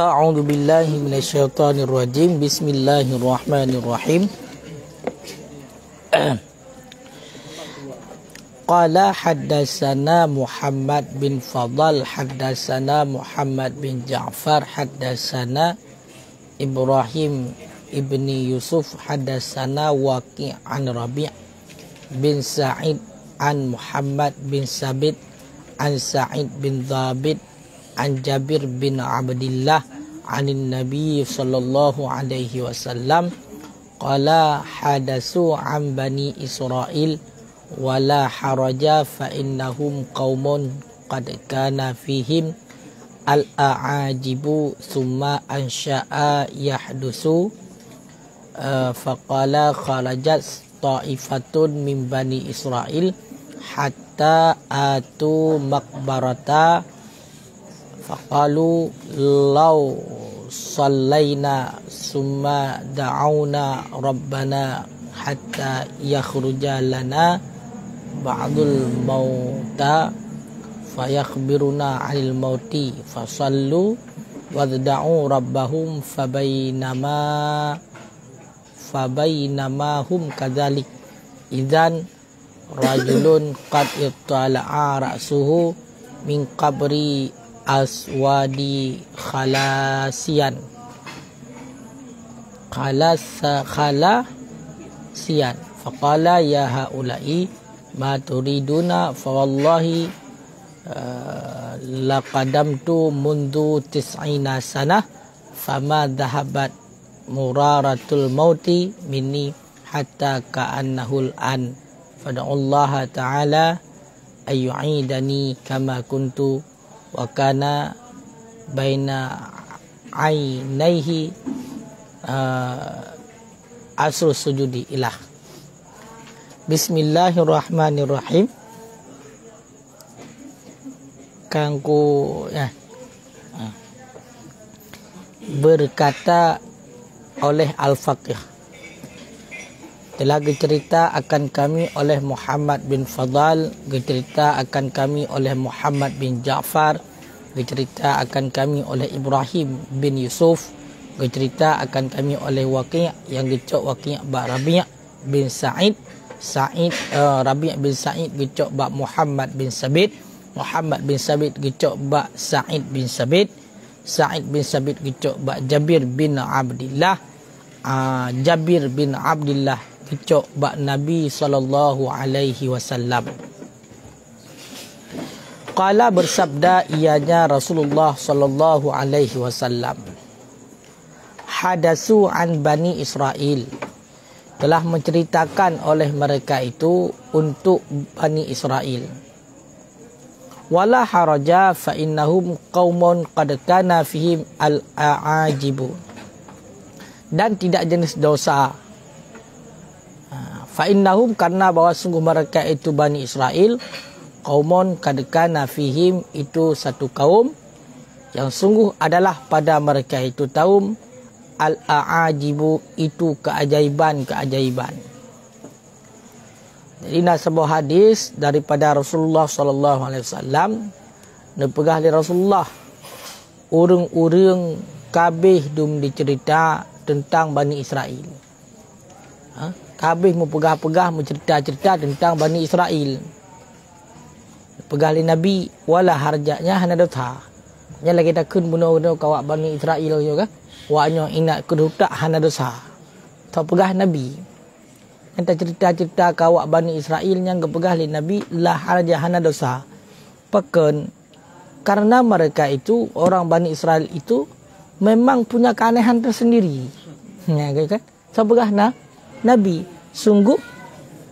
A'udzu billahi minasyaitonir rajim. Bismillahirrahmanirrahim. Qala haddatsana Muhammad bin Fadl haddatsana Muhammad bin Ja'far haddatsana Ibrahim ibni Yusuf haddatsana Waqi' an Rabi' bin Sa'id an Muhammad bin Sabit an Sa'id bin Dhabit an Jabir bin Abdillah anin Nabi sallallahu alaihi wasallam qala hadasu an bani Israil wala haraja fa innahum qaumun qad kana fihim al-a'ajibu thumma ansha'a yahdusu faqala kharajat ta'ifatun min bani Israil hatta atu maqbarata faqalu law sallaina summa da'awna rabbana hatta yakhruja lana ba'dul mauta fayakhbiruna 'anil mauti fasallu wad'u rabbahum fabainama hum kadzalik idzan rajulun qad ittala'a ra'suhu min qabri aswadi khalasian faqala ya haula'i ma turiduna fa wallahi laqadamtu mundu tis'ina sanah fama dhahabat muraratul mauti minni hatta ka'annahul an fada'ullaha ta'ala ayyu'idani kama kuntu wa kana baina ainaihi asru sujudi ilah. Bismillahirrahmanirrahim. Kangku berkata oleh Al-Faqih, telah dicerita akan kami oleh Muhammad bin Fadl, dicerita akan kami oleh Muhammad bin Ja'far, dicerita akan kami oleh Ibrahim bin Yusuf, dicerita akan kami oleh Waqi' yang gecok Waqi' ba Rabi' bin Sa'id, Rabi' bin Sa'id gecok ba Muhammad bin Sabit, Muhammad bin Sabit gecok ba Sa'id bin Sabit, Sa'id bin Sabit gecok ba Jabir bin Abdillah, Jabir bin Abdillah gecok ba Nabi sallallahu alaihi wasallam. Qala bersabda ianya Rasulullah sallallahu alaihi wasallam, hadasu an bani Israil, telah menceritakan oleh mereka itu untuk Bani Israel. Wala haraja fa innahum qaumun qad kana fihim al-a'ajibu, dan tidak jenis dosa. Fa innahum, karena bahwa sungguh mereka itu Bani Israel, qaumun qad kana fihim, itu satu kaum yang sungguh adalah pada mereka itu kaum al-a'ajibu, itu keajaiban-keajaiban. Jadi nak sebuah hadis daripada Rasulullah sallallahu alaihi wasallam, nepegah li Rasulullah urang-urang kabeh dum dicerita tentang Bani Israel. Kabeh mempegah-pegah mencerita-cerita tentang Bani Israel. Pegah li Nabi wala harjanya hana dotha. Nya lagi takun bunuh-bunuh kawak Bani Israel juga. Waknya ingat kedutak hana dosa. Tak pegah Nabi. Entah cerita-cerita kawak Bani Israel yang kepegah li Nabi lah harja hana dosa. Pekan karena mereka itu, orang Bani Israel itu memang punya keanehan tersendiri. Ya kan? Tak pegah Nabi. Sungguh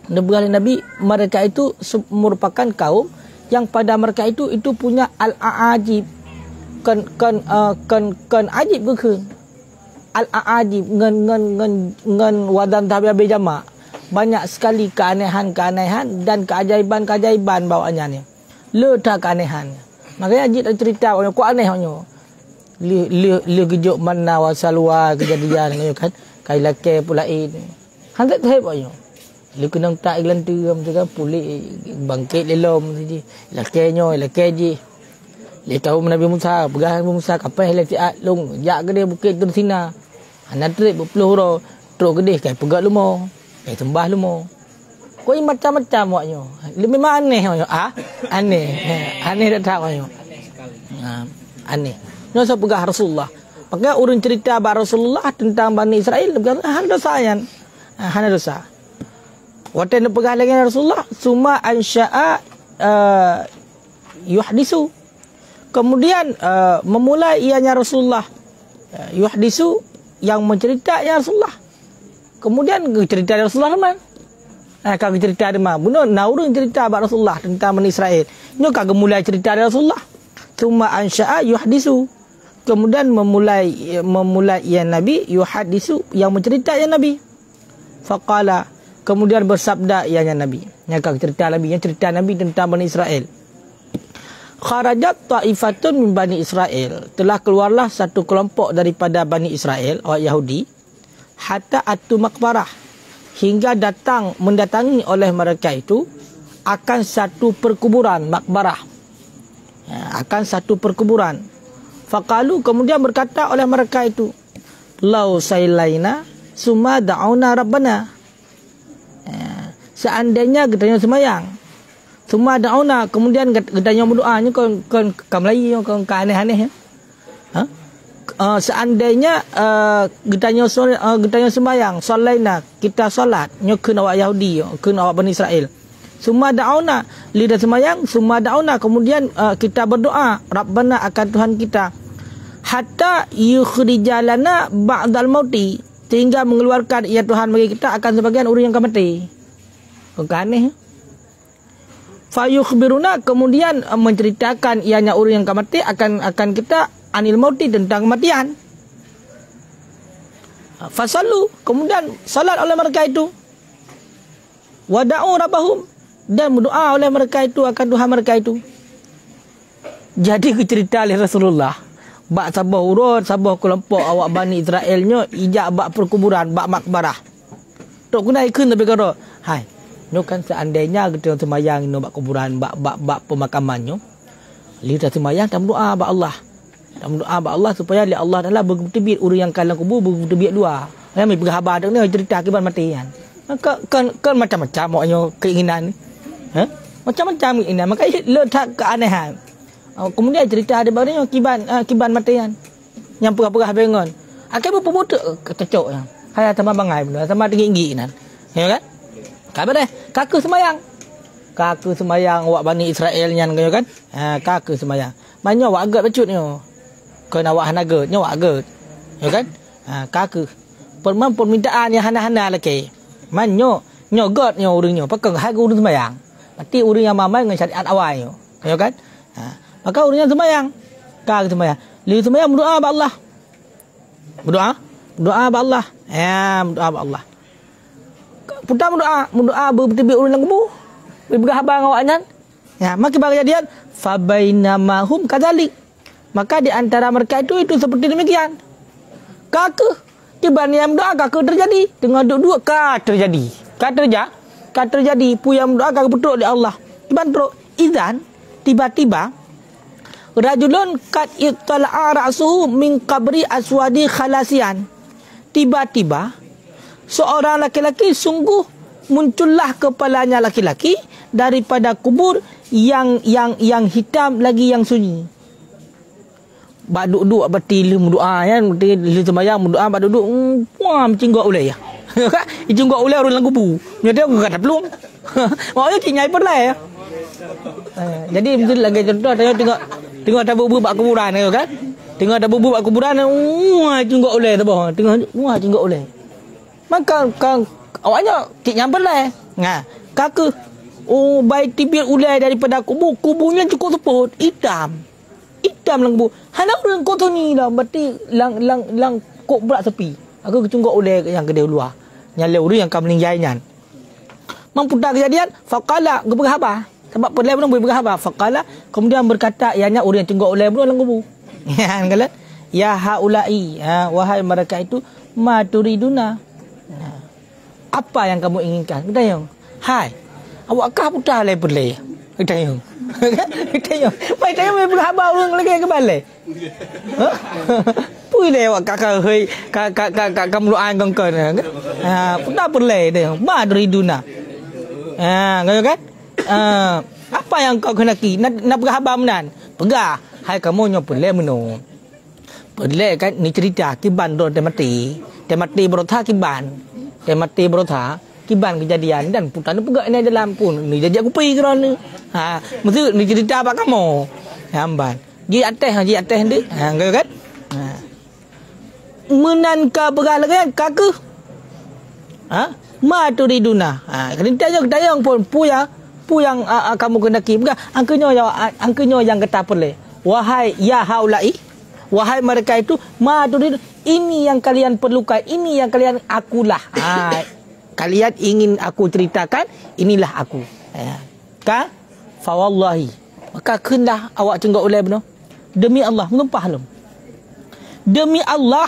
kepegah li Nabi, mereka itu merupakan kaum yang pada mereka itu punya al-a'ajib. Kan ajib ke al-a'ajib ngan wadan tabi'abi jama', banyak sekali keanehan-keanehan dan keajaiban-keajaiban bawanya ni. Letak keanehan. Makanya ajib cerita orang ku aneh hanya. Li gejuk mana wasalwa kejadian ni kan. Kai lake pula ini. Hantar tahap ayo. Lu kena tak iklan tu macam kan pulik bangkit lelom tadi. Lakai je. Dia tahu Nabi Musa, pegang Nabi Musa kapai helai tiat long, jak ke dia bukit tu sina. Anak trip berpuluh hurau, terus ke dia kai pegang lumo. Sembah lumo. Kau ini macam-macam waknya. Memang aneh waknya. Aneh. Aneh tak tahu waknya. Aneh. Nyo so pegang Rasulullah. Maka urun cerita ba Rasulullah tentang Bani Israel, hana dosa yan. Hana dosa. Waktu nak pegang lagi Rasulullah, summa ansya'a yuhdisu. Kemudian memulai ianya Rasulullah yuhdisu yang menceritanya Rasulullah. Kemudian cerita Rasulullah teman. Kagak cerita dia mah. Bunuh naurun cerita ba Rasulullah tentang Bani Israel. Nyo kagak mulai cerita Rasulullah. Summa ansya'a yuhdisu. Kemudian memulai ia Nabi yuhadisu yang mencerita ya Nabi. Faqala, kemudian bersabda ianya Nabi. Yang cerita Nabi, yang cerita Nabi tentang Bani Israel. Kharajat ta'ifatun min Bani Israel, telah keluarlah satu kelompok daripada Bani Israel, orang Yahudi, hatta atu maqbarah, hingga mendatangi oleh mereka itu akan satu perkuburan, maqbarah. Akan satu perkuburan. Faqalu, kemudian berkata oleh mereka itu, lau sailaina summa da'una rabbana. Seandainya kita semayang, summa da'una, kemudian kita berdoa, ni kau Melayu, kau aneh-aneh ya. Seandainya kita semayang, solaina, kita solat, nyokun awak Yahudi, nyokun awak Bani Israel. Summa da'una, lidah semayang, summa da'una, kemudian kita berdoa, Rabbana, akan Tuhan kita. Hatta yukhrijalana ba'dal mauti, sehingga mengeluarkan ya Tuhan bagi kita akan sebagian orang yang akan mati. Kau aneh ya? Fayukhbiruna, kemudian menceritakan ianya orang yang akan mati akan kita anil mauti, tentang kematian. Fasallu, kemudian salat oleh mereka itu. Wada'u rabbahum, dan berdoa oleh mereka itu akan Tuhan mereka itu. Jadi cerita oleh Rasulullah, bak sabah urut, sabah kelompok awak Bani Israelnya ijak bak perkuburan, bak makbarah. Tok kena ikun tapi kata, hai, nyo kan seandainya kita semayang no bak kuburan, bak pemakamannya, lihat semayang dan doa bak Allah. Dan doa bak Allah supaya li Allah Taala bertebit urang yang kalang kubur bertebit dua. Ya mai berhabar dak ni cerita akibat mati kan macam-macam maknanya keinginan ni. Macam-macam keinginan, maka letak keanehan. Kemudian cerita ada barunya kiban matian yang pura-pura bangun. Akai berpuputuk kecok yang. Hai tambah bangai benda, tambah tinggi nan. Ya kan? Kabar deh, kaku semayang awak Bani Israel nyan kan? Kaku semayang. Banyak awak agak becut ni. Kau nak awak hanaga, nyo awak agak. Ya kan? Kaku. Permintaan yang hana-hana lagi. Manyo god nyo urangnya, pakang hagu urang semayang. Mati urang yang mamai dengan syariat awal nyo. Ya kan? Maka urangnya semayang. Kau semayang. Li semayang berdoa ba Allah. Berdoa ba Allah. Berdoa ba Allah. Putar berdoa bertebik urang dalam kubur. Berhabar dengan awak nyan. Maka kejadian fabainamahum kadzalik. Maka di antara mereka itu seperti demikian. Kaka tiba yang doa kaka terjadi. Tengah duduk terjadi. Terjadi. Puyang doa kaka betul di Allah. Izan tiba-tiba rajulun qad ittala'a ra'suhu min qabri aswadi khalasian. Tiba-tiba seorang laki-laki sungguh muncullah kepalanya laki-laki daripada kubur yang hitam lagi yang sunyi. Bak duduk bertilu doa kan, bertilu sembahyang berdoa bak duduk mencinggok ulai ya. Cinggok ulai orang dalam kubur. Nyata aku kata belum. Maknanya cinyai pernah ya. Jadi betul lagi contoh tengok tabu-bu bak kuburan kan. Tengok tabu-bu bak kuburan cinggok ulai tu bawah. Tengok cinggok ulai. Maka awaknya cik nyamper lah. Kaka baik tibir ulai daripada kuburnya cukup seput hitam dalam kubur. Hana orang kau tu ni lah berarti lang kok berat sepi. Aku kecungguk ulai yang kedai luar. Nyala urang yang kam meninggalnya. Memputar kejadian faqala berhabar. Sebab pelai pun boleh berhabar. Faqala kemudian berkata ianya urang yang cungguk ulai dalam kubur. Kan? Ya haulai, wahai mereka itu maturiduna. Apa yang kamu inginkan? Kita yang, hai, awak kah putar le boleh? Kita yang, kita yang, baik kita yang berhabar orang lagi ke balik. Pui le awak kakak hei, kakak kamu luang kau kan? Putar boleh dia, madri duna. Kau kan? Apa yang kau kenaki? Nak berhabar menan? Pegah, hai kamu nyo boleh menung. Boleh kan? Ni cerita kiban do dia mati berotha kiban. Dia mati berotha kiban kejadian dan putan pegak ni dalam pun ni jadi aku pergi kerana mesti ni cerita apa kamu hamban ji atas ni kan menan ka begal kan kaku ma tu di duna kita yang pun pu yang kamu kendaki bukan angkenyo yang kata boleh wahai ya haulai wahai mereka itu ma tu ini yang kalian perlukan ini yang kalian akulah kalian ingin aku ceritakan, inilah aku. Kan? Fa wallahi. Maka kenlah awak cenggak ulai benar. Demi Allah, menumpah lum. Demi Allah,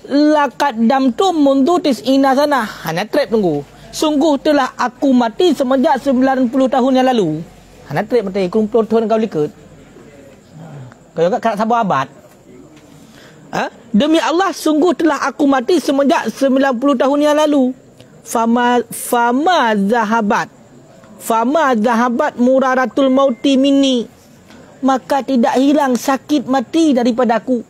laqad damtu mundu tis'ina sana. Hana trap tunggu. Sungguh telah aku mati semenjak 90 tahun yang lalu. Hana trap mati kumpul tahun kau likut. Kau kat sabar abad. Demi Allah, sungguh telah aku mati semenjak 90 tahun yang lalu. Fama zahabat muraratul mauti minni, maka tidak hilang sakit mati daripadaku.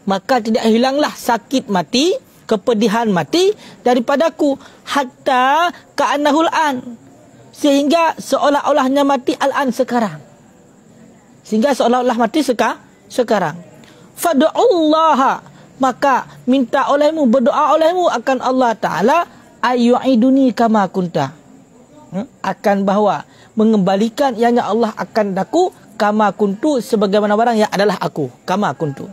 Maka tidak hilanglah sakit mati, kepedihan mati daripadaku, hatta ka'annahul an, sehingga seolah-olahnya mati al-an sekarang. Sehingga seolah-olah mati sekarang. Fad'ullaha, maka minta olehmu, berdoa olehmu akan Allah Ta'ala ayyu'iduni kama kunta, akan bahawa mengembalikan ianya Allah akan daku kama kuntu, sebagaimana barang yang adalah aku, kama kuntu.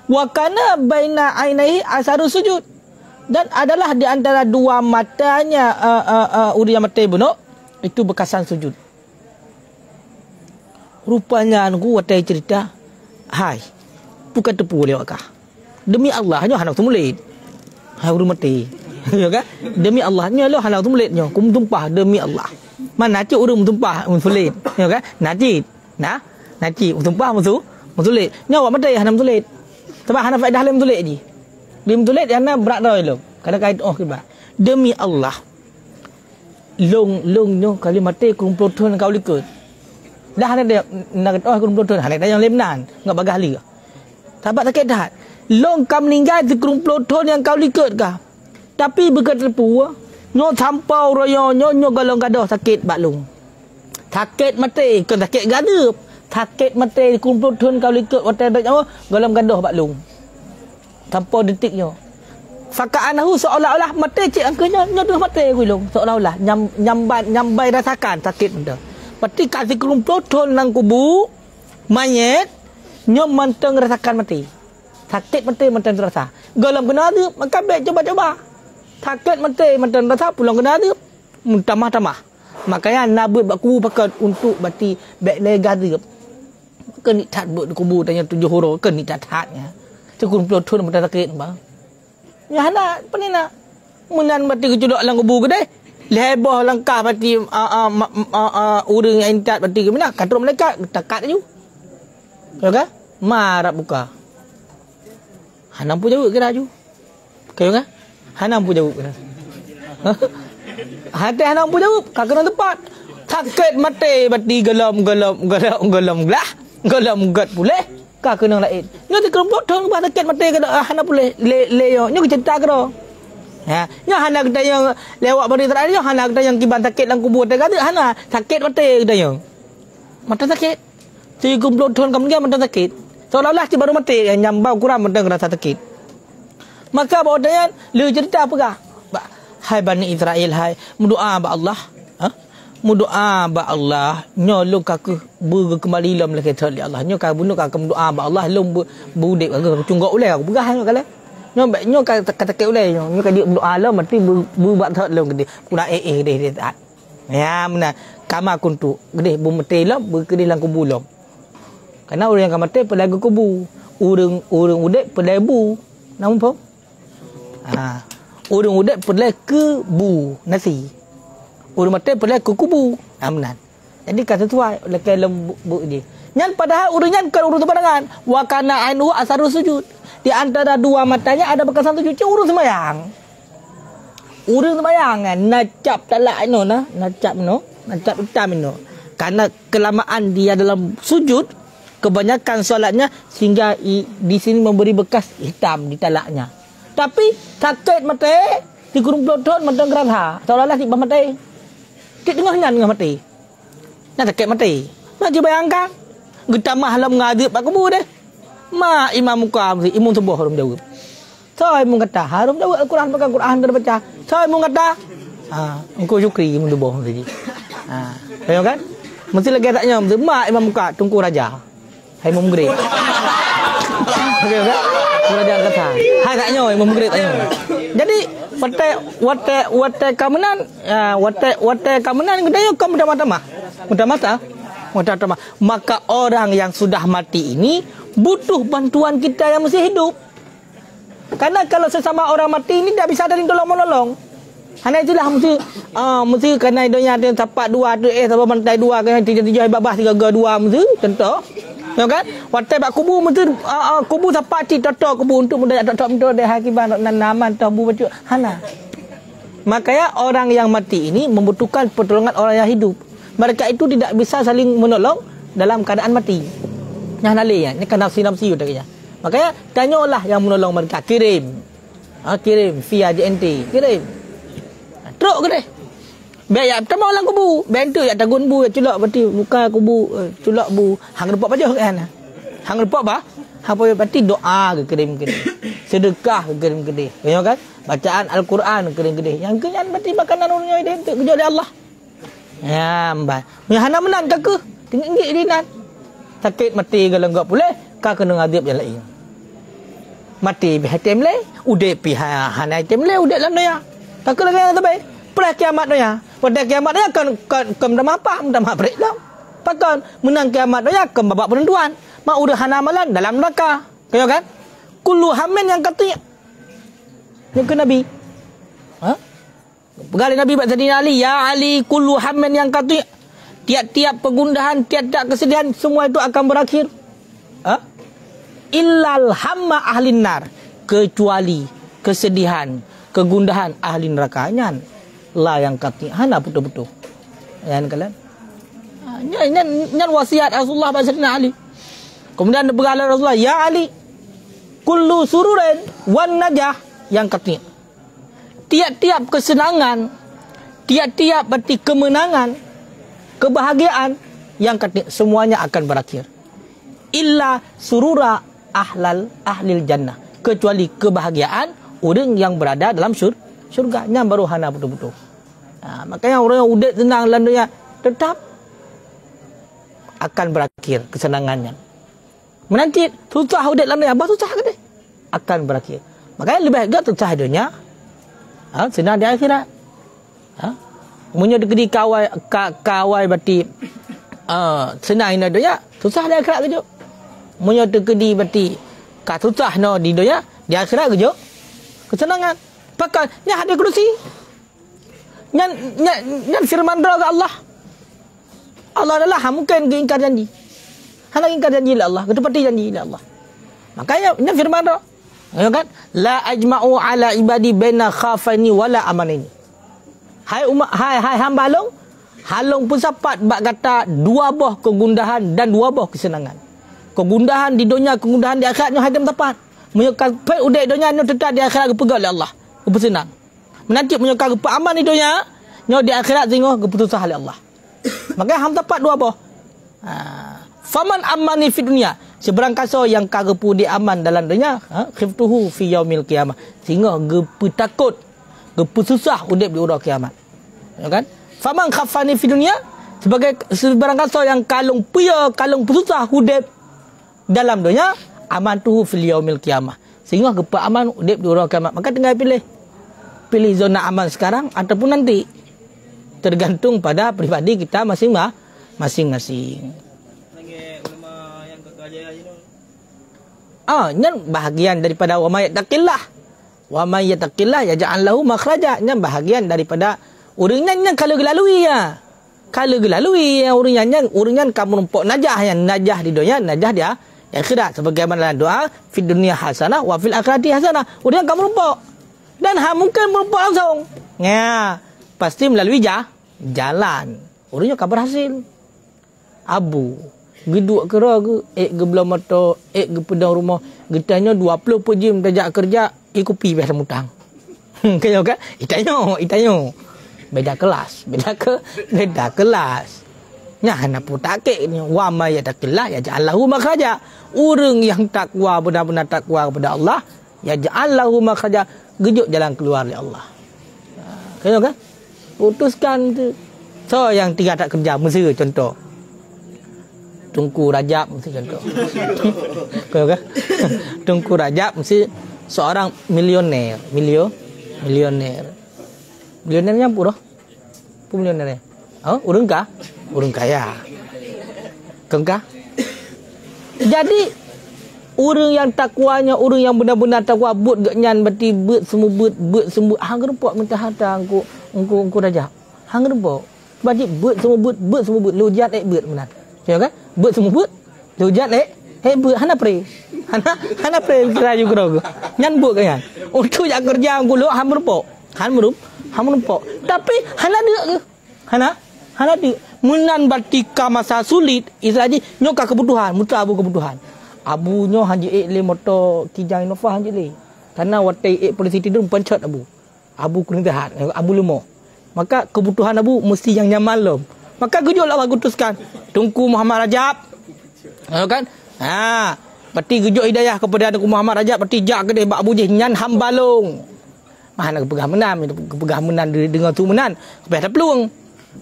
Wa kana baina ainaihi asaru sujud, dan adalah di antara dua matanya uriya mata ibnu itu bekasan sujud. Rupanya aku watai cerita, hai bukan tepu lewat kah? Demi Allah nyo hanau tumulit. Hai urut mati. Ya kan? Demi Allah nyo lo hanau tumulit nyo. Kum tumpah demi Allah. Mana cik urut tumpah musulit. Ya kan? Najid. Najid tumpah musulit. Nyo awak mati hanau tulit. Sebab hanau faedah dalam tulit ji. Lim tulit yana berat dah lo. Kadang-kadang oh kibar. Demi Allah. Long nyo kali mati kumpul tahun kau likut. Dah ada dia nak kumpul tahun hanau yang lemnan. Enggak bagah li. Sahabat sakit dah. Long kam meninggal di kumpul tahun yang kau likut kah? Tapi begitu terpu, nyo sampau royo nyo galong gadoh sakit baklung. Sakit mati, kan sakit gadup. Sakit mati di kumpul tahun kau likut waktu dak nyawa galong gadoh baklung. Sampau detik nyo. Faka'anahu seolah-olah mati cik angkanya nyo dah mati gulung. Seolah-olah nyambai rasakan sakit benda. Pati kasih kumpul tahun nang kubu mayat nyo manteng rasakan mati. Sakit mati manteng terasa. Golong kena ada, maka baik coba-coba. Sakit mati manteng terasa, pulang kena ada. Tamah-tamah. Makanya nabut baku pakai untuk bati baik lega dia. Maka ni tak buat kubu tanya 7 huruf. Kan ni tak hatnya. Cukup pulau thun manteng sakit bang. Ya nak, apa ni nak? Menan bati kecuduk dalam kubu ke deh. Leboh langkah bati urang yang intat bati ke mana? Katruk malaikat, takat je. Okey? Marah buka. Hanam pun jauh ke dah ju. Kau kan? Hanam pun jauh ke dah. Hati hanam pun jauh. Kau kena tepat. Sakit mati bati gelam lah. Gelam gat pulih. Kau kena lain. Nyo ti kerumput thong ba sakit mati ke dah hanam pulih. Leyo. Nyo cerita ke dah. Nyo hanam kita yang lewat bari terakhir nyo hanam kita yang kiban sakit dalam kubur tak ada hanam sakit mati kita yang. Mata sakit. Ti kumpul thong kamu dia mata sakit. Seolah-olah si baru mati yang nyambau kurang mendeng rasa sakit. Maka bawa dayan lu cerita apakah? Hai Bani Israel, hai berdoa ba Allah. Berdoa ba Allah. Nyo lu kaku kembali lam lagi tali Allah. Nyo ka bunuh ka berdoa ba Allah lu budek ka cunggak ulai aku begah nyo kala. Nyo kata ke ulai nyo ka dia berdoa lah mati buat thot lu gede. Pula deh tak. Ya mana kama kuntu gede bu mati lah berkedih lang kubur lah. Karena orang yang akan mati pelaga kubu. Urang udek pelabu. Namun apa? Urang udek perlu ke bu nasi. Urang mati perlu ke kubu. Amnan. Jadi kata sesuai lekai lembu dia. Nyan padahal urang kan urang pandangan. Wa kana ainu asarus sujud. Di antara dua matanya ada bekasan sujud. Urang sembahyang. Urang sembahyang kan nacap talak ino nah, nacap hitam ino. Karena kelamaan dia dalam sujud, kebanyakan solatnya sehingga di sini memberi bekas hitam di talaknya. Tapi sakit mati di kurung pelotot mati gerah. Seolah-olah tiba mati. Di tengahnya dengan mati. Nak sakit mati. Nak bayangkan. Kita malam ngadip pak kubu deh. Ma imam muka mesti imam subuh harum jawab. Saya mun kata harum jawab Al-Quran pakai Quran terbaca. Saya mun kata engkau syukri imam subuh tadi. Tahu kan? Mesti lagi taknya ma imam muka tunggu raja. Hai imam gre. Okey kan? Raja kata. Hai taknya imam gre taknya. Jadi wate kamenan wate kamenan gedaya kam mata maka orang yang sudah mati ini butuh bantuan kita yang masih hidup. Karena kalau sesama orang mati ini tidak bisa ada yang tolong-menolong. Hanya itulah mesti kena idonya ada tapak dua tu sama bantai dua kena tiga babah tiga dua mesti contoh. Ya kan? Watai bak kubu mesti kubu tapak ti toto kubu untuk mudah tok untuk dah hakiban nanaman tabu bacu hana. Makanya orang yang mati ini membutuhkan pertolongan orang yang hidup. Mereka itu tidak bisa saling menolong dalam keadaan mati. Yang nalih ni kan nafsi katanya. Makanya tanyalah yang menolong mereka, kirim. Kirim via JNT, kirim. Teruk ke deh. Biar pertama orang kubu, bantu ya tagun bu, culak berarti muka kubu, culak bu, hang repot baca kan. Hang repot bah? Apa berarti doa ke kirim. Sedekah ke kirim ke dia. Ya kan? Bacaan Al-Quran ke dia. Yang kenyan berarti makanan orangnya identik kerja oleh Allah. Ya, mbak. Hana menang ke? Tinggi dinan. Sakit mati kalau enggak boleh, kau kena ngadip yang lain. Mati pihak temle, udah pihak hana temle, udah dalam dia. Tak kena yang terbaik. Pada kiamat dia. Pada kiamat dia kan minta apa break dah. Pakan menang kiamat dia kan babak penentuan. Mak udah hana amalan dalam neraka. Kaya kan? Kullu hamin yang katanya. Yang ke Nabi. Pegali Nabi buat Sayyidina Ali, ya Ali kullu hammin yang katanya. Tiap-tiap pegundahan, tiap-tiap kesedihan semua itu akan berakhir. Illal hamma ahlin nar, kecuali kesedihan, kegundahan ahli nerakanya. La yang katanya hana betul-betul. Ya kalian. Nyan wasiat Rasulullah pada Sayyidina Ali. Kemudian pegali Rasulullah, ya Ali kullu sururin wan najah yang katanya. Tiap-tiap kesenangan, tiap-tiap berarti kemenangan, kebahagiaan yang semuanya akan berakhir. Illa surura ahlil jannah, kecuali kebahagiaan orang yang berada dalam syurga. Yang baru hana betul-betul. Makanya orang yang udah tenang landunya tetap akan berakhir kesenangannya. Menanti susah udah landunya, apa susah ke deh? Akan berakhir. Makanya lebih baik susah dunia. Senang di akhirat. Punya dikedi kawai berarti senang di dunia, susah di akhirat ke. Punya dikedi berarti susah no di dunia, di akhirat ke. Kesenangan. Pakai nya ada kursi. Nyan firman doa ke Allah. Allah adalah mungkin ingkar janji. Hanya ingkar janji oleh Allah, ketepati janji oleh Allah. Makanya nya firman doa. Ya kan? La ajma'u ala ibadi baina khafaini wala amanin. Hai umat, hai hamba halong pun sapat bak kata dua buah kegundahan dan dua buah kesenangan. Kegundahan di dunia, kegundahan di akhirat nyo hai tepat. Menyokal pe udai dunia nyo tetap di akhirat kepegal oleh Allah. Kepesenang. Menanti menyokal ke aman di dunia, nyo di akhirat tengok keputusan oleh Allah. Makanya ham tepat dua buah. Faman amani fi dunia, seberang kaso yang kagepu di aman dalam dunia, khiftuhu fi yaumil qiyamah, sehingga gepu takut, gepu susah udip di urang kiamat. Ya kan? Faman khafani fi dunia, sebagai seberang kaso yang kalung puya, kalung susah udip dalam dunia, aman tuhu fil yaumil qiyamah, sehingga gepu aman udip di urang kiamat. Maka tinggal pilih zona aman sekarang ataupun nanti, tergantung pada pribadi kita masing-masing. Nyan bahagian daripada wa may taqillah. Wa may yattaqillah yaj'al lahu makhraja. Nya bahagian daripada urang yang kalau gelalui ya. Kalau gelalui ya urang yang kamu nampak najah yang najah di dunia, najah dia akhirat sebagaimana doa fid dunya hasanah wa fil akhirati hasanah. Urang kamu nampak. Dan mungkin nampak langsung. Ya, pasti melalui jalan. Urangnya kabar hasil. Abu geduk kera ke ke belah mata ke pedang rumah getanya 20 jam tajak kerja kopi biasa mutang. Kaya kan itanyo beda kelas beda kelas nya hana putake ni wa ma yattaqillah yaj'allahu makhraja. Urang yang takwa benar-benar takwa kepada Allah yaj'allahu makhraja, gejuk jalan keluar oleh Allah. Kaya kan putuskan tu. So yang tiga tak kerja Mesir contoh Tunku Rajab mesti contoh. Kau kan? Tunku Rajab mesti seorang milioner. Milionernya apa dah? Apa milioner? Oh, urang kah? Urang kaya. Kengkah? Jadi urang yang takwanya, urang yang benar-benar takwa but geknyan berarti but semua hang rempak mentah hata engku Rajab. Hang rempak. Berarti but semua but lujat but benar. Ya kan? But semua but. Lujat but hana pre. Hana pre kira juga. Nyan but kan. Untuk jak kerja angku lo ham merupok. Han merupok. Tapi hana dia ke? Hana dia. Munan batika masa sulit isaji nyoka kebutuhan, muta abu kebutuhan. Abu nyo haji le motor kijang Innova haji le. Karena watai polisi tidur pencet abu. Abu kuning tehat, abu lemo. Maka kebutuhan abu mesti yang nyaman lom. Maka gejol Allah gutuskan Tunku Muhammad Rajab. Kan? Berarti gejol hidayah kepada Tunku Muhammad Rajab berarti jak kedai bak Abu Jih nyan hambalong. Mana kepegah menan dengan tu menan. Kepada peluang.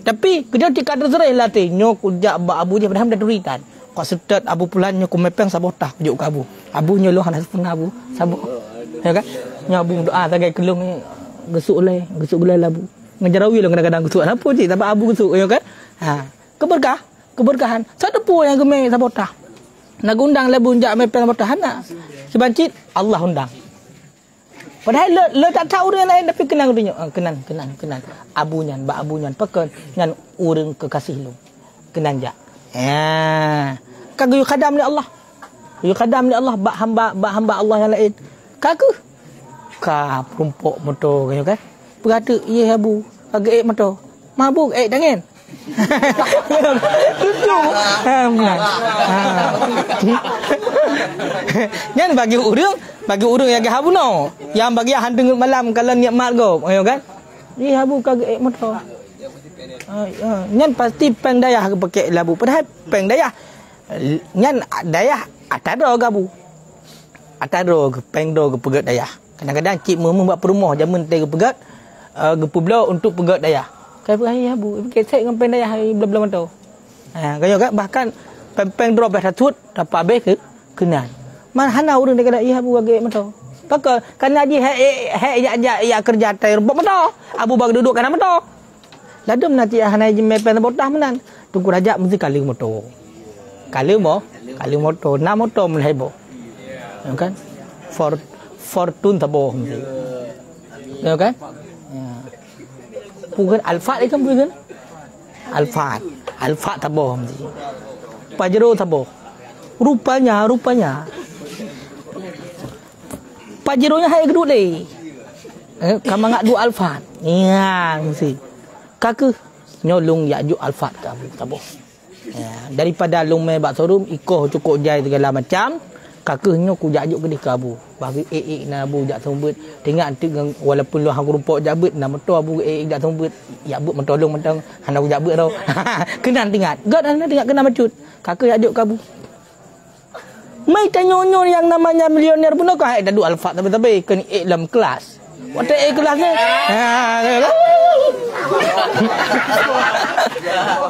Tapi gejol tika terserai latih nyok jak bak Abu Jih padahal dah duritan. Kau setet Abu pulan nyok mepeng sabotah juk ke Abu. Abu nyolo hana sepuna Abu. Sabot. Ya kan? Nyabu doa tagai kelung gesuk gulai labu. Ngejarawi lo kadang-kadang gesuk apa je tapi Abu gesuk ya kan? Keberkahan. Satu pun yang gemai sabotah. Nak undang labu jak mepeng sabotah hana. Sebancit Allah undang. Padahal le tak tahu dia lain tapi kenang dia. Kenan. Abu nyan, bak Abu nyan pakai nyan urang kekasih lu. Kenan jak. Kagak khadam ni Allah. Khadam ni Allah bak hamba Allah yang lain. Kagak. Ka perumpok motor kan? Berkata, ya Abu, agak motor. Mabuk tangan. Lucu. Jangan bagi urang yang habu no. Yang bagi han dengar malam kalau niat mat go, kan? Ya Abu kagak motor. Nyan pasti peng dayah ke pakai labu. Padahal peng dayah nyan dayah atado gabu. Atado ke peng do ke pegat dayah. Kadang-kadang cik buat perumah jamun teh ke pegat gepu blau untuk pegat dayah. Kai pergi Abu, kesek dengan peng dayah bla-bla mantau. Kaya kan bahkan peng drop satu dapat habis ke kenan. Man hana urang dekat iya Abu bagi mantau. Pakal kana dia ya kerja tai robot mantau. Abu bagi duduk kana mantau. Ladum nanti hana jeme pen botah menan. Tunku Rajab mesti kali motor. Kali motor, na motor menhebo. Kan? Fortune tabo mesti. Ya kan? Bukan Alfa itu bukan? Alfa tabo mesti. Pajero tabo. Rupanya. Pajeronya hai gedut deh. Kamu ngak dua Alfa. Iya mesti. Kakak nyolong Ya'juj Alfat tabo. Daripada long mai bak sorum ikoh cukup jai segala macam. Kakaknya ku Ya'juj ke ke Abu. Bagi na Abu jak sombet. Tengok dengan walaupun lu hang rumpok jabut nama tu Abu jak sombet. Ya but mentolong mentang hana ku jabut tau. Kenan tengok. God hana tengok kena macut. Kakak Ya'juj ke Abu. Mai tanyonyo yang namanya milioner pun kau hai dadu Alfat tapi kan dalam kelas. Waktu kelasnya.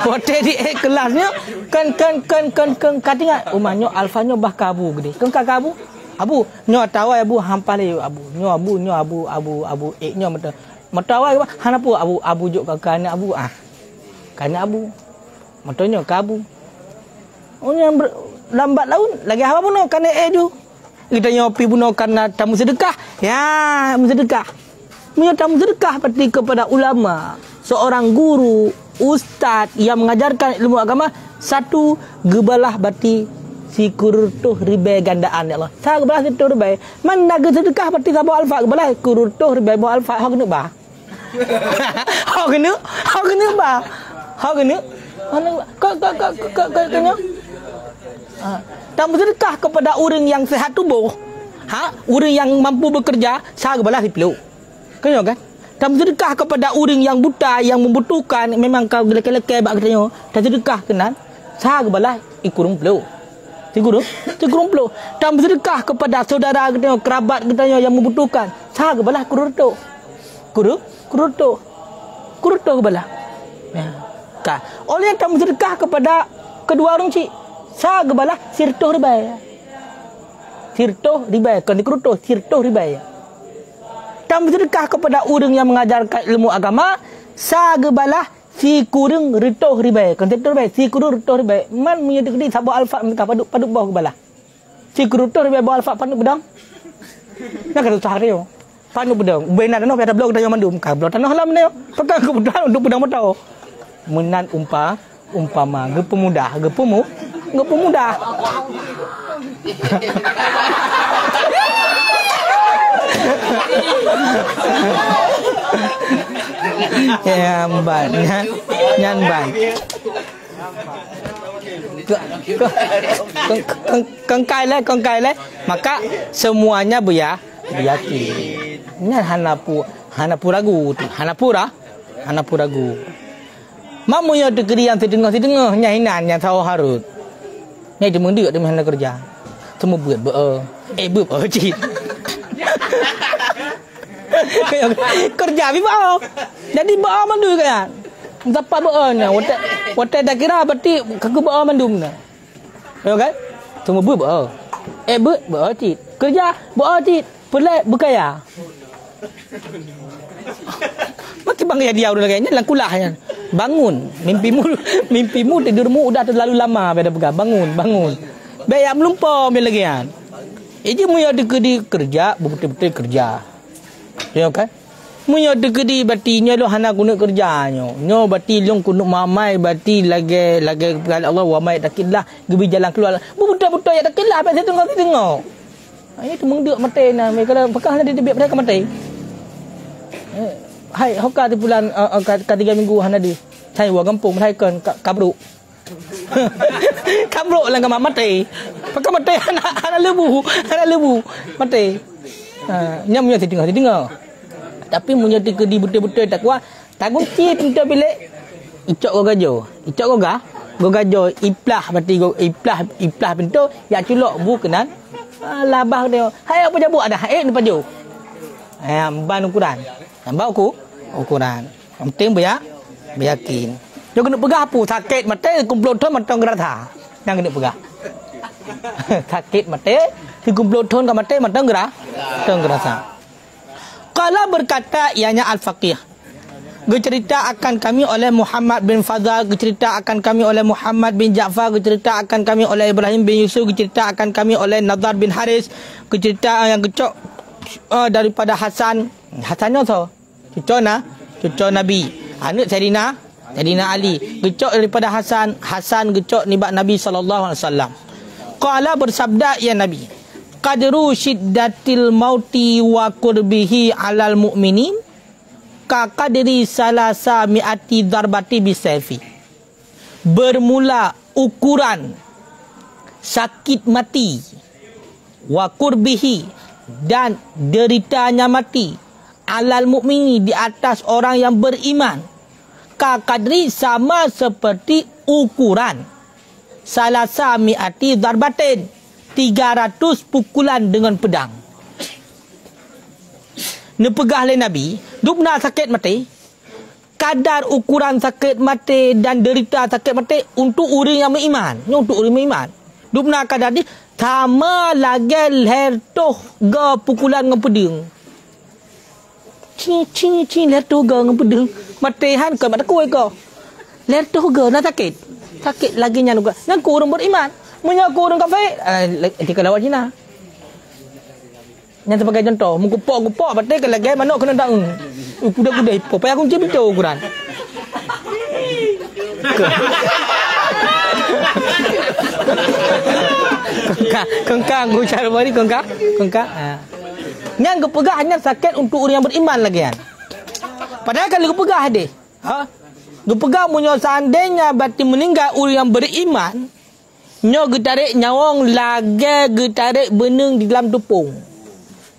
Waktu di kelasnya kan katinga umahnya alfanya bah kabu gede. Kan kabu? Abu nyo tawai Abu hampale Abu. Nyo Abu nyo matawai hana pu Abu juk kana Abu Kana Abu. Motonyo kabu. Oh yang lambat laun lagi apa pun kana tu. Kita nyopi bunuh karena tamu sedekah. Ya, tamu sedekah. Punya tamu sedekah berarti kepada ulama, seorang guru, ustaz yang mengajarkan ilmu agama. Satu, gebalah berarti si kurtuh ribai gandaan ya Allah. Sa gebalah si kurtuh ribai. Mana sedekah berarti sabu alfa gebalah kurtuh ribai bu alfa hok kena ba. Hok kena ba. Hok kena. Kau tamu sedekah kepada orang yang sehat tubuh. Orang yang mampu bekerja, sa gebalah si peluk. Kau kan? Tamu sedekah kepada orang yang buta, yang membutuhkan, memang kau gelek-gelek bak katanya. Dan sedekah kenan, sa gebalah ikurung peluk. Tikurung peluk. Tamu sedekah kepada saudara katanya, kerabat katanya yang membutuhkan, sa gebalah kururto. Kururto gebalah. Ya. Ka. Oleh yang tamu sedekah kepada kedua orang cik, sa gebalah sirtoh ribai. Kan dikurutoh sirtoh ribai. Tamu sedekah kepada orang yang mengajarkan ilmu agama, sa gebalah si kurung ritoh ribai. Kan sirtoh ribai, si kurung ritoh ribai. Man punya dikedi sabu alfa mereka paduk bawah gebalah. Si kurung ritoh ribai bawah alfa paduk bedang. Nak kata usah dia. Paduk bedang. Benar no pada blok dah mandum. Ka blok tanah lam ne. Pakai kebutuhan untuk bedang matau. Menan umpama gepemudah. Ya ban nyan ban kengkai le maka semuanya beryakin nyan hanapu ragu mamunya degeri yang sedengah nyahinan yang tahu harut nyai demeng dia demi hendak kerja semua buat cik kerja bi bao jadi bao mandu kan siapa baonya wate dah kira berarti kagak bao mandum na ya kan semua buat bao cik kerja bao cik pelak berkaya mati bang ya dia udah kayaknya langkulahnya bangun mimpimu tidurmu udah terlalu lama pada pegang bangun bayak melumpah lagi kan ini mu ada kerja betul-betul kerja ya kan mu ada kerja berarti lo hana guna kerjanya nyo berarti long kunuk mamai berarti lagi kepada Allah wa mai takillah gebi jalan keluar betul-betul ya takillah apa saya tengok ini tu mengduk mati nah mereka pakah dia biar mereka mati hai hoka di bulan ka 3 minggu hana di saya wa kampung saya kan kabruk lang ka mati pakah mati hana lebu mati nyam nya tidingah tapi punya di betul-betul takwa tanggung cip pintu bilik icok go gajo iplah berarti go iplah pintu ya culok bu kenan labah dia hai apa jabu ada hai ni paju ban ukuran bau ukuran penting beryakin jo kena pegah pu sakit mate kumpul thon matang geratha nang kena pegah sakit mate kumpul thon ka mate matang geratha qala berkata ianya al-faqih cerita akan kami oleh Muhammad bin Fadhal, cerita akan kami oleh Muhammad bin Ja'far, cerita akan kami oleh Ibrahim bin Yusuf, cerita akan kami oleh Nadar bin Haris, cerita yang kecok daripada Hasannya tu cucu Nabi, anak Sayyidina Ali, kecok daripada Hasan kecok nibak Nabi sallallahu alaihi wasallam. Qala bersabda ya Nabi, qadru syiddatil mauti wa qurbihi alal mu'minin kakadiri salasa mi'ati darbati bisayfi. Bermula ukuran sakit mati wa qurbihi dan deritanya mati alal mukmini di atas orang yang beriman kakadri sama seperti ukuran salasa mi'ati darbatin 300 pukulan dengan pedang. Nepegah oleh Nabi, dupna sakit mati, kadar ukuran sakit mati dan derita sakit mati untuk orang yang beriman. Untuk orang beriman. Dupna kadar ni sama lagi lertoh ga pukulan dengan pedang. Cing lertoh ga dengan pedang. Matihan ke mata kuih ke. Lertoh ga nak sakit. Sakit lagi nya juga. Nang orang beriman. Menyaku orang kafir. Jika lawat Cina. Yang sebagai contoh, mengkupak-kupak batik ke lagi mana kena tak. Kuda-kuda ipo, payah kunci betul ukuran. Kengkang ku cara bari kengkang. Yang kepegah hanya sakit untuk orang yang beriman lagi kan. Padahal kalau kepegah deh. Kepegah punya seandainya berarti meninggal orang yang beriman, nyo getarik nyawang lagi getarik beneng di dalam tepung.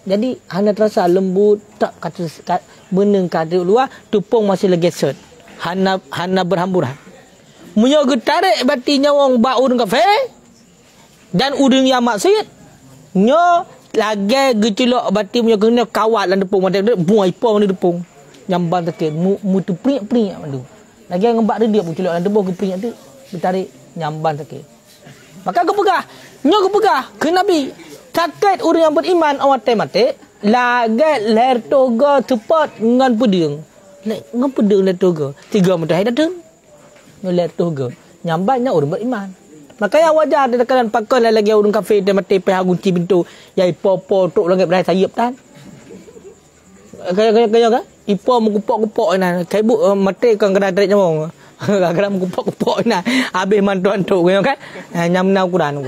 Jadi hanya terasa lembut tak kata beneng kata luar, tepung masih lagi set. Hana berhamburan. Munyo getarik berarti nyawang ba urang kafe dan urang yang maksiat. Nyo lagi gecelok berarti munyo kena kawat dalam tepung macam buai pom di tepung. Nyamban tekek mu tu prik-prik mandu. Lagi ngembak dia pun celok dalam tepung keprik tu ditarik nyamban tekek. Maka kepegah. Nyo kepegah ke Nabi. Sakit orang yang beriman awak mati lagi ler toga cepat ngan pedeng. Ngan pedeng ler toga. 3 matahari datang. Ler toga. Nyambannya orang beriman. Makanya wajar dia tekan pakai lagi orang kafir dia mati pihak kunci pintu. Ya ipo-po tok langit berai sayap tan. Kaya kan? Ipo mengkupak-kupak nah. Kai bu mati kan kena tarik nyawang. Kadang mengkupak-kupak nah. Habis mantuan tok kan. Nyamna Quran.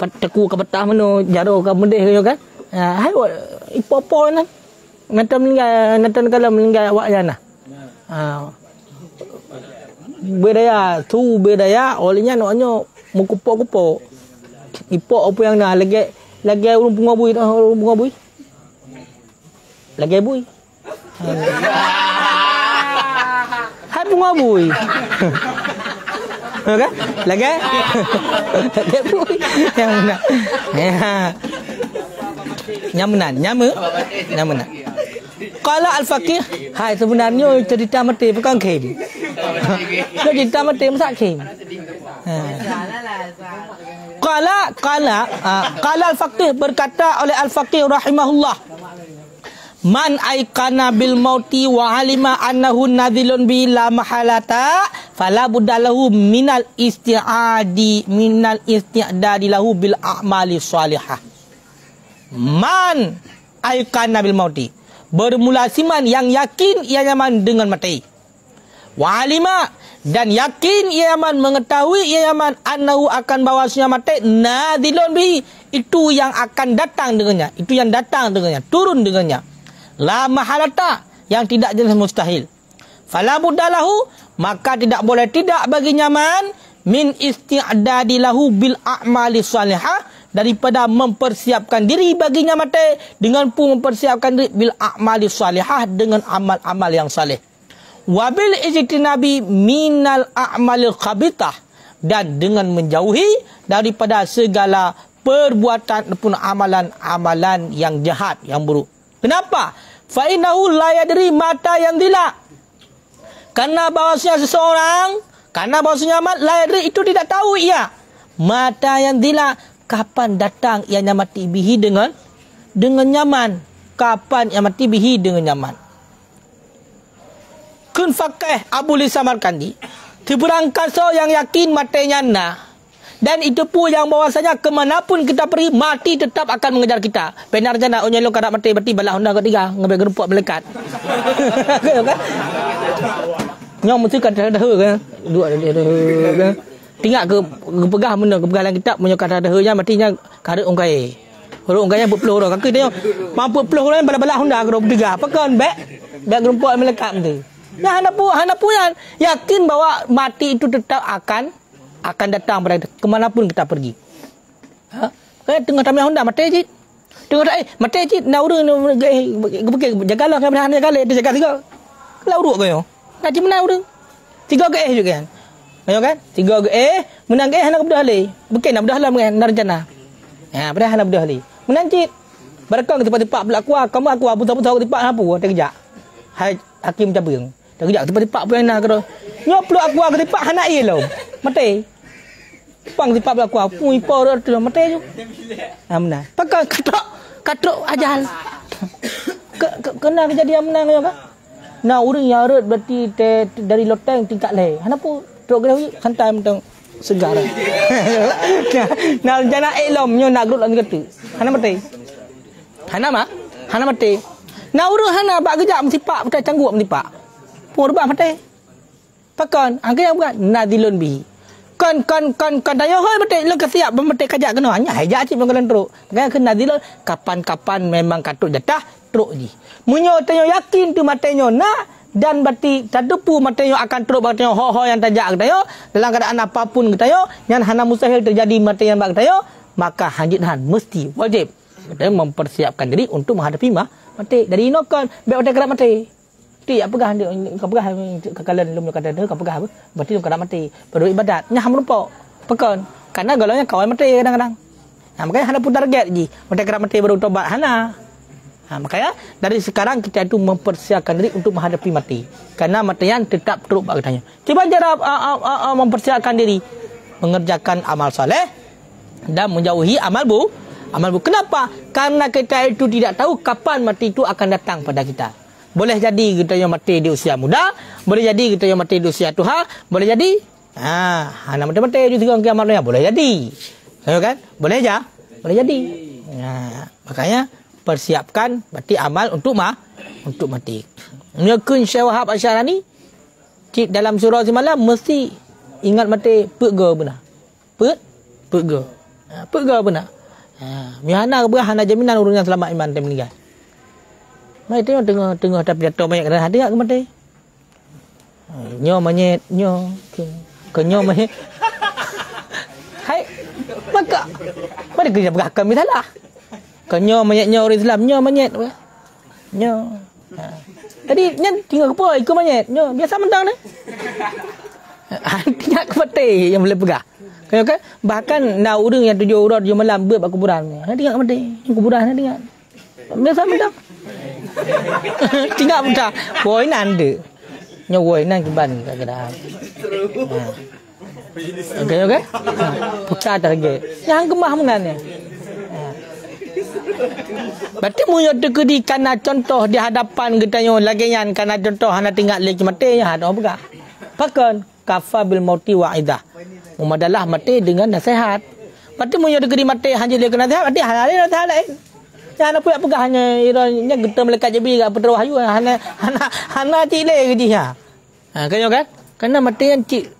Teku ke petah mana jaro ke mendeh kan. Hai ipo-po nah. Nanti meninggal kalau meninggal awak jana. Bedaya tu bedaya olehnya naknya mengkupak-kupak. Ipo apa yang nak lagi urung pengabui dah urung pengabui. Lagi bui. Hai pengabui. Okey? Lagi bui. Yang mana? Nyaman. Qala al-faqih, hai sebenarnya cerita mati bukan khair. Cerita mati masak khair. Qala al-faqih berkata oleh al-faqih rahimahullah. Man aikana bil mauti wa alima annahu nadhilun bi la mahalata fala buddalahu minal isti'dadi lahu bil a'mali salihah. Man aikana bil mauti, bermula siman yang yakin ia nyaman dengan mati. Wa alima, dan yakin ia nyaman mengetahui ia nyaman annahu akan bahwasanya mati nadhilun bi, itu yang akan datang dengannya, itu yang datang dengannya, turun dengannya. La mahalata, yang tidak jelas mustahil. Fala buddalahu, maka tidak boleh tidak bagi nyaman min isti'dadi lahu bil a'mali salihah, daripada mempersiapkan diri baginya mati dengan pun mempersiapkan diri bil a'mali salihah, dengan amal-amal yang saleh. Wabil ijtinabi minal a'malil khabithah, dan dengan menjauhi daripada segala perbuatan ataupun amalan-amalan yang jahat, yang buruk. Kenapa? Fa innahu la yadri mata yang dila. Karena bahwasanya seseorang, karena bahwasanya la yadri itu tidak tahu ia mata yang dila, kapan datang ia mati bihi dengan nyaman, kapan ia mati bihi dengan nyaman. Kun faqih Abu Lisan Samarkandi, diberangkat so yang yakin matinya nah. Dan itu pun yang bahwasanya kemanapun kita pergi, mati tetap akan mengejar kita. Benar jana onyelo kada mati berarti balah honda ketiga ngebek gerupok melekat. Kan? Nyom mesti kada dah kan. Dua ada kan. Tinggal ke pegah benda kepegalan kita punya kada dah nya matinya kada ongkai. Huruf ongkainya berpuluh orang kaki dia. Mampu puluh orang balah honda ke ketiga. Pakan bek gerupok melekat tu. Ya hana puan yakin bahwa mati itu tetap akan datang pada kemanapun kita pergi. Kayak tengah tamnya Honda mati je. Tengah mati je. Nak urang jagalah kan jaga dia jaga tiga. Kalau urut kau. Nak menang urang. 3 ke juga kan. Ayo kan? 3 ke menang ke nak bedah le. Bukan nak bedah lah kan rencana. Ha bedah nak bedah le. Menang je. Barakang tempat-tempat pula kamu aku putar-putar tempat apa terkejak. Hai hakim cabang. Terkejak tempat-tempat pun nak kau. Nyop pula aku tempat anak ia lo. Mati. Pang di pabla aku pun ipo tu mati tu. Amna. Pakai katok ajal. Kena kejadian menang yo kan. Nah urang yang arut berarti dari loteng tingkat le. Hanapu tok geus santai mentang segar. Nah jana elom nyo nak grut lan ketu. Hana mati. Hana mah, hana mati. Nah urang hana bak kejap mesti pak betul canggup mesti pak. Pun rebah mati. Pakan, angka yang bukan nadilun bi. Kan dayo hoi mati lu kesiap mati kajak kena hanya hajak cip bangkalan teruk. Kan kena nadilun kapan-kapan memang katuk jatah teruk ji. Munyo tanyo yakin tu matenyo nak dan berarti tadepu matenyo akan teruk matenyo ho yang tajak ketayo dalam keadaan apapun ketayo yang hana mustahil terjadi matenyo bak ketayo maka hanjithan mesti wajib kita mempersiapkan diri untuk menghadapi mati dari inokan baik mati kerap mati ti apa gah kau pegah kekalian lum kata kau pegah apa berarti lum kerap mati perlu ibadat nya ham rupa pekan karena galaunya kawan mati kadang-kadang nah, makanya hana pun target ji mati kerap mati baru tobat hana. Nah, makanya dari sekarang kita itu mempersiapkan diri untuk menghadapi mati. Karena matian tetap teruk katanya. Coba cara mempersiapkan diri, mengerjakan amal soleh dan menjauhi amal bu. Kenapa? Karena kita itu tidak tahu kapan mati itu akan datang pada kita. Boleh jadi kita yang mati di usia muda, boleh jadi kita yang mati di usia tua, boleh jadi anak mati di usia kiamatnya boleh jadi. Tahu kan? Boleh aja, boleh jadi. Nah, makanya persiapkan berarti amal untuk mati. Nyekun Syekh Wahab Asy'arani dalam surah semalam mesti ingat mati pega benar. Pega. Pega benar. Mihana ke hana jaminan urang yang selamat iman dan meninggal. Mai tengah tapi jatuh banyak kena ada ke mati. Nyo manyet nyo ke nyo manyet. Hai maka mana kerja beragam salah. Kenyo manyetnya orang Islam, nyo manyet apa? Nyo. Tadi nyen tinggal apa? Ikut manyet. Nyo biasa mentang ni. Tinggal ke mati yang boleh pegang. Kan okay? Bahkan nak orang yang 7 orang 7 malam buat kuburan ni. Tinggal ke mati. Kuburan ni tinggal. Biasa mentang. Tinggal mentang. Boy nanda. Nyo boy nang kiban kadang-kadang. Okay. Pucat lagi. Yang gemah mengan ni. Berarti munyo tekedi kana contoh di hadapan getanyo lagian kana contoh hana tinggal lagi mati nya ada apa pakan kafa bil mauti wa'idah memadalah mati dengan nasihat. Berarti munyo tekedi mati hanya dia kena nasihat berarti hana nasihat lain jangan apa pegah hanya nya getam melekat jebi gak peterus hayu hana cile geji ha kanyo kan karena mati yang cik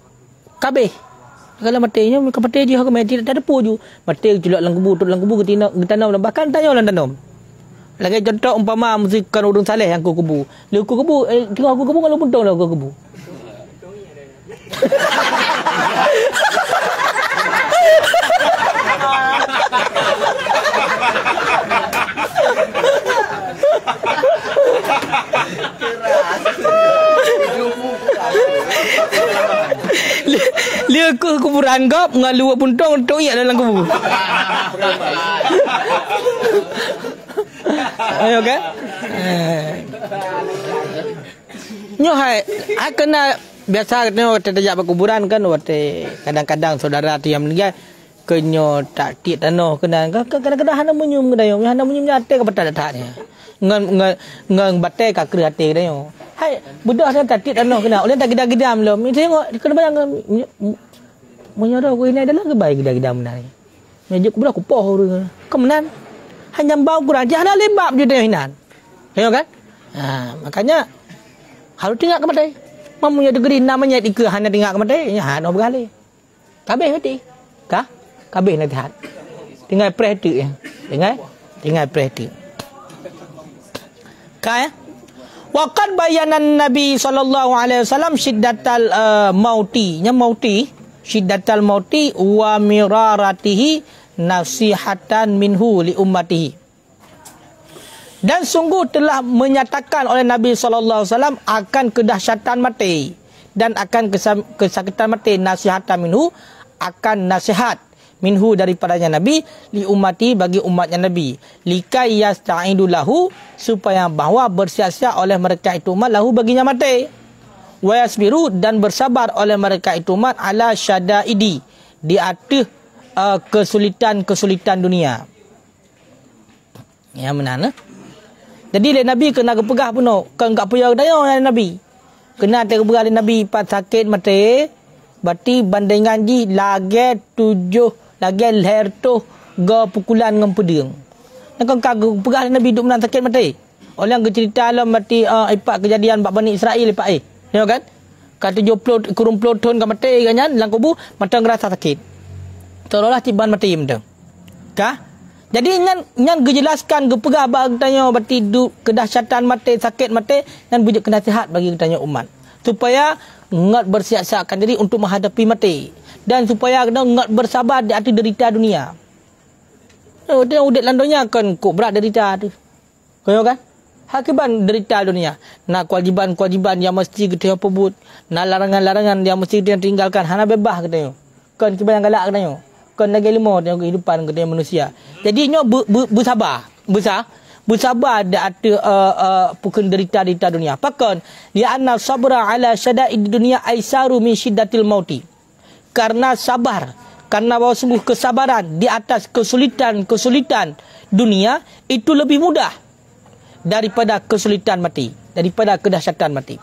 kabeh. Kalau matinya ke mati dia ke mati tak ada puju. Mati julak dalam kubu ketina getanam bahkan tanya orang tanam. Lagi contoh umpama musikan urang saleh yang kubu. Lu kubu tengok kubu kalau puntong lah kubu. Dia ke kuburan gap ngalu puntong untuk ia dalam kubur. Ayo kan? Nyo hai kena biasa tengok terjak kuburan kan waktu kadang-kadang saudara tu yang meninggal kenyo tak tik tanah kena kadang-kadang hana menyum kedayo hana menyum nyate ke petak datanya. Ngang batai ka kre hati kedayo. Hai budak saya tak tik tanah kena oleh tak gedam belum. Tengok kena bayang menyara aku ini adalah kebaik gedam benar. Mejuk budak ku poh kemenan. Hanya bau kurang aja hana lebab je dia hinan. Tengok kan? Makanya harus tinggal ke mati. Mamunya degree namanya ika hana tinggal ke mati. Ya hana bergali. Kabeh mati. Kah? Kabeh nanti hat. Tinggal perhati ya. Tinggal perhati. Kah ya? Waqad bayanan Nabi sallallahu alaihi wasallam syiddatal mauti. Nya mauti, syiddatal mauti wa miraratihi nasihatan minhu li ummatihi. Dan sungguh telah menyatakan oleh Nabi sallallahu alaihi wasallam akan kedahsyatan mati dan akan kesakitan mati nasihatan minhu akan nasihat minhu daripadanya Nabi li ummati bagi umatnya Nabi likai yasta'idu lahu supaya bahawa bersiap-siap oleh mereka itu umat lahu baginya mati wa yasbiru dan bersabar oleh mereka itu umat ala syadaidi di atas kesulitan dunia. Ya mana? Jadi Nabi kena kepegah penuh kan enggak payah daya Nabi. Kena terpegah Nabi pas sakit mati berarti bandingan ji lagi 7 lagi leher tu ga pukulan dengan pedang. Nak kagum pegah Nabi duk menang sakit mati. Orang cerita alam mati ipak kejadian Bani Israel ipak tengok kan? Kat 70 kurung tahun ke mati kan dalam kubur macam rasa sakit. Seolah-olah tiban mati macam. Kah? Jadi nyan gejelaskan gepegah bag tanya berarti kedahsyatan mati sakit mati dan bujuk nasihat bagi tanya umat. Supaya ngat bersiap-siapkan diri untuk menghadapi mati dan supaya kena ngat bersabar di atas derita dunia. Dia udik landonya kan kok berat derita tu. Kau kan? Hakiban derita dunia. Nak kewajiban-kewajiban yang mesti kita pebut, nak larangan-larangan yang mesti kita tinggalkan. Hana bebas katanya. Kan kiban yang galak katanya. Kan lagi lima tengok kehidupan katanya manusia. Jadi nyo bersabar. Bersabar di atas pukul derita-derita dunia. Pakon dia anna sabra ala syada'id dunia aisaru min syiddatil mauti. Karena sabar, karena bahawa sungguh kesabaran di atas kesulitan dunia itu lebih mudah daripada kesulitan mati, daripada kedahsyatan mati.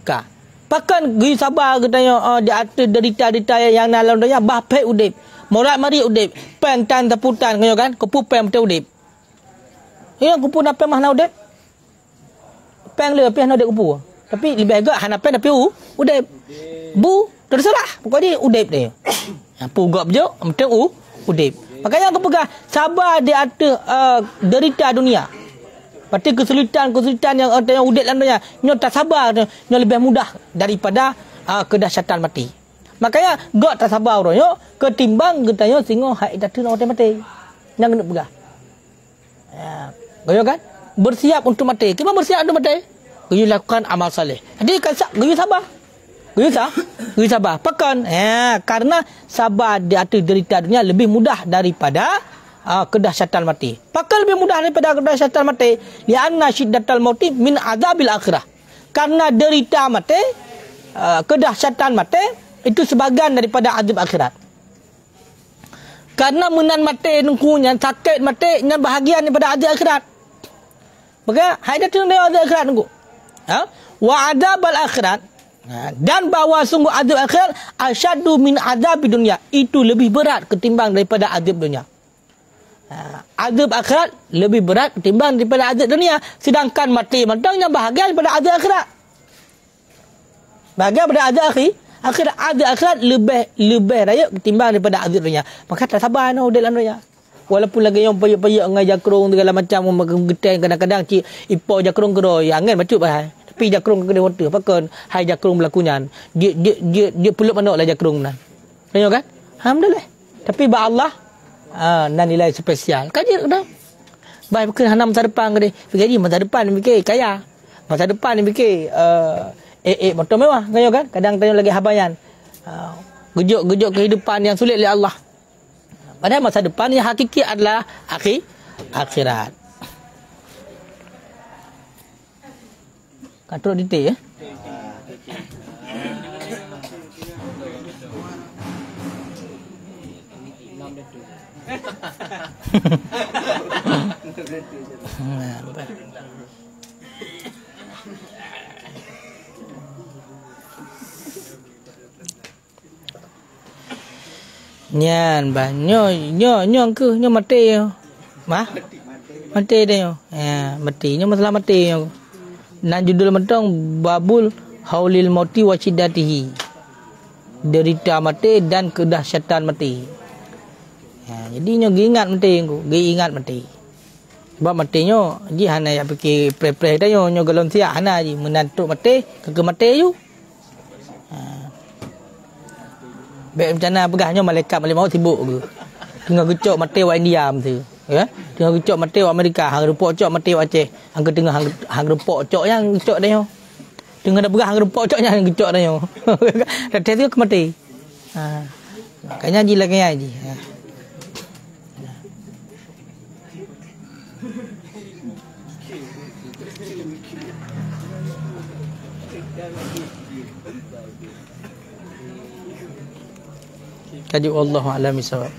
Ka. Pakan gui sabar katanya di atas derita-derita yang dalam dunia bahpe udip. Morat mari udip. Pen tan taputan kaya kan, kepu pen betul udip. Ya kupu nak pen mah na udip. Pen le pen na udip kupu. Tapi lebih agak hana pen tapi udip. Bu tersalah. Pokoknya udip dia. Apa gak bejo betul udip. Makanya aku pegang sabar di atas derita dunia. Berarti kesulitan yang udip dalam dunia, nyo tak sabar, nyo lebih mudah daripada kedahsyatan mati. Makanya gak tak sabar orang yo ketimbang getanya singo hak datang orang mati. Yang kena pegang. Ya, kan? Bersiap untuk mati. Kita bersiap untuk mati. Kita lakukan amal saleh. Jadi kita sabar. Kita sabar. Pakan. Ya, karena sabar di atas derita dunia lebih mudah daripada kedahsyatan mati. Pakan lebih mudah daripada kedahsyatan mati. Lianna syiddatal mauti min azabil akhirah. Karena derita mati, kedahsyatan mati itu sebagian daripada azab akhirat. Karena menan mati nungkunya sakit mati yang bahagian daripada azab akhirat. Maka hai datang dia azab akhirat nunggu. Wa adzabal akhirat dan bahawa sungguh azab akhirat asyaddu min azab dunia, itu lebih berat ketimbang daripada azab dunia. Azab akhirat lebih berat ketimbang daripada azab dunia, sedangkan mati matangnya bahagian daripada azab akhirat. Bahagian daripada azab akhirat azab akhirat lebih raya ketimbang daripada azab dunia. Maka tak sabar nak dalam dunia. Walaupun lagi yang payah-payah dengan jakrung segala macam geteng kadang-kadang cik ipo jakrung kero yang angan macam bahai. Tapi jakrung kena water pakon hai jakrung berlakunya. Dia peluk manok lah jakrung nan. Tengok kan? Alhamdulillah. Tapi ba Allah nan nilai spesial. Kaji dah. Baik bukan hana masa depan ke dia. Fikir masa depan fikir kaya. Masa depan fikir motor mewah tengok kan? Kadang tengok lagi habayan. Gejok kehidupan yang sulit oleh Allah. Padahal masa depan yang hakiki adalah akhirat. Katrok detail ya. Nyan ba nyo ke nyo mati yo. Mah? Mati dia yo. Ya, mati nyo masalah mati yo. Nan judul mentong babul haulil mauti wa shiddatihi. Derita mati dan kedahsyatan mati. Ya, jadi nyo ingat mati ku, ingat mati. Sebab mati nyo ji hana ya fikir pre-pre dah nyo galon sia hana ji menantuk mati ke mati you. Baik macam mana pegahnya malaikat malaikat maut sibuk ke. Tengah gecok mati wak India mesti. Ya. Tengah gecok mati wak Amerika, hang repok cok mati wak Aceh. Hang tengah hang repok cok yang gecok dah yo. Tengah dah pegah hang repok cok yang gecok dah yo. Dah tu ke mati. Makanya ji lagi aji. Kaji wallahu a'lam bishawab.